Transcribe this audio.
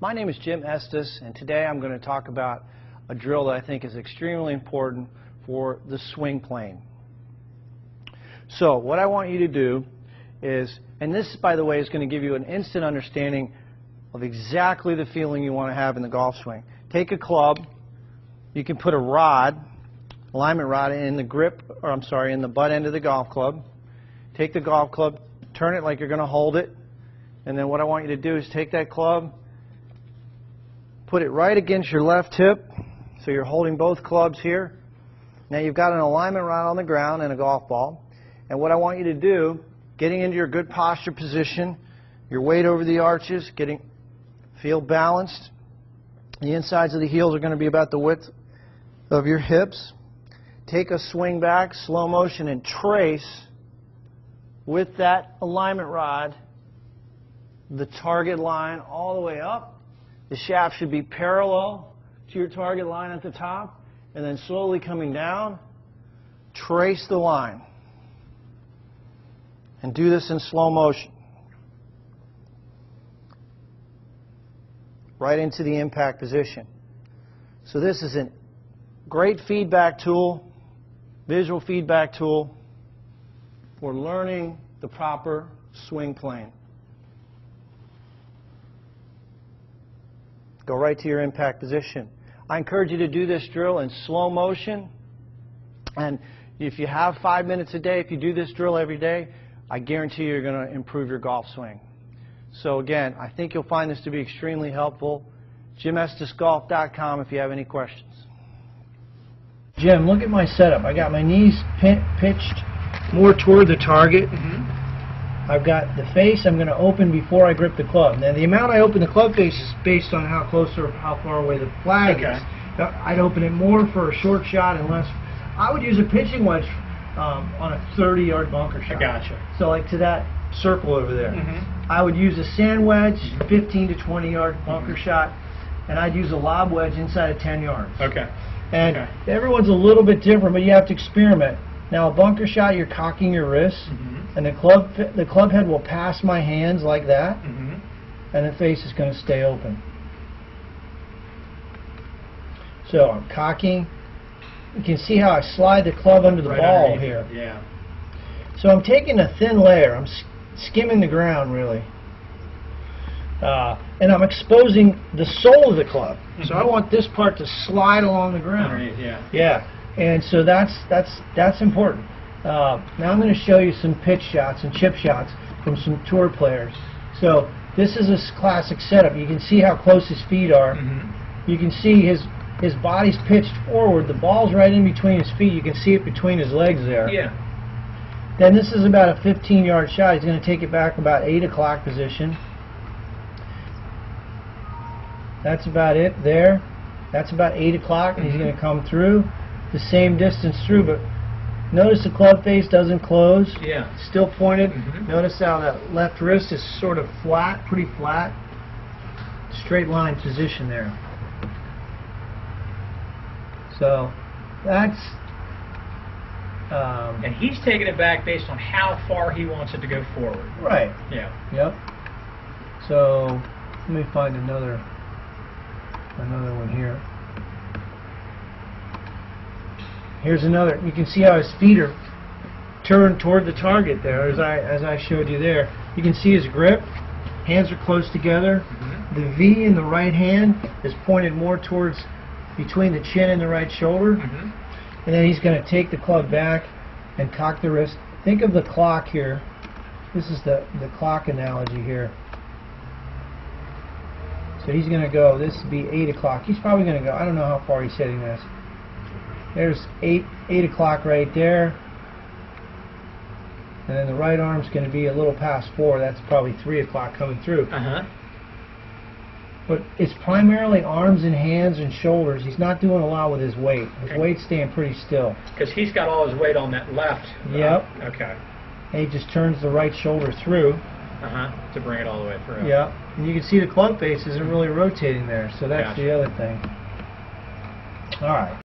My name is Jim Estes, and today I'm going to talk about a drill that I think is extremely important for the swing plane. So what I want you to do is, and this by the way is going to give you an instant understanding of exactly the feeling you want to have in the golf swing. Take a club, you can put a rod, alignment rod in the grip, or I'm sorry, in the butt end of the golf club. Take the golf club, turn it like you're going to hold it, and then what I want you to do is take that club, put it right against your left hip, so you're holding both clubs here. Now you've got an alignment rod on the ground and a golf ball, and what I want you to do, getting into your good posture position, your weight over the arches, feel balanced. The insides of the heels are going to be about the width of your hips. Take a swing back, slow motion, and trace with that alignment rod the target line all the way up. The shaft should be parallel to your target line at the top, and then slowly coming down, trace the line. And do this in slow motion. Right into the impact position. So this is a great feedback tool, visual feedback tool for learning the proper swing plane. Go right to your impact position. I encourage you to do this drill in slow motion, and if you have 5 minutes a day, if you do this drill every day, I guarantee you're going to improve your golf swing. So again, I think you'll find this to be extremely helpful. JimEstesGolf.com if you have any questions. Jim, look at my setup. I got my knees pitched more toward the target. I've got the face I'm going to open before I grip the club. Now the amount I open the club face is based on how close or how far away the flag is. I'd open it more for a short shot and less. I would use a pitching wedge on a 30-yard bunker shot. I gotcha. So like to that circle over there. I would use a sand wedge, 15 to 20-yard bunker shot, and I'd use a lob wedge inside of 10 yards. And everyone's a little bit different, but you have to experiment. Now a bunker shot, you're cocking your wrists, and the club head will pass my hands like that, and the face is going to stay open. So I'm cocking. You can see how I slide the club under the ball here. Yeah. So I'm taking a thin layer. I'm skimming the ground really, and I'm exposing the sole of the club. So I want this part to slide along the ground. Underneath, Yeah. And so that's important. Now I'm going to show you some pitch shots and chip shots from some tour players. So this is a classic setup. You can see how close his feet are. You can see his body's pitched forward. The ball's right in between his feet. You can see it between his legs there. Yeah. Then this is about a 15-yard shot. He's going to take it back about 8 o'clock position. That's about it there. That's about 8 o'clock, and he's going to come through the same distance through, but notice the club face doesn't close. Yeah. Still pointed. Notice how that left wrist is sort of flat, pretty flat. Straight line position there. So that's and he's taking it back based on how far he wants it to go forward. right. Yeah. Yep. So let me find another one here. Here's another. You can see how his feet are turned toward the target there, as I showed you there. You can see his grip. Hands are close together. The V in the right hand is pointed more towards between the chin and the right shoulder. And then he's going to take the club back and cock the wrist. Think of the clock here. This is the clock analogy here. So he's going to go, this would be 8 o'clock. He's probably going to go, I don't know how far he's hitting this. There's 8 o'clock right there. And then the right arm's going to be a little past 4. That's probably 3 o'clock coming through. But it's primarily arms and hands and shoulders. He's not doing a lot with his weight. His weight's staying pretty still. Because he's got all his weight on that left. Yep. Okay. And he just turns the right shoulder through. To bring it all the way through. Yeah. And you can see the club face isn't really rotating there. So that's the other thing. All right.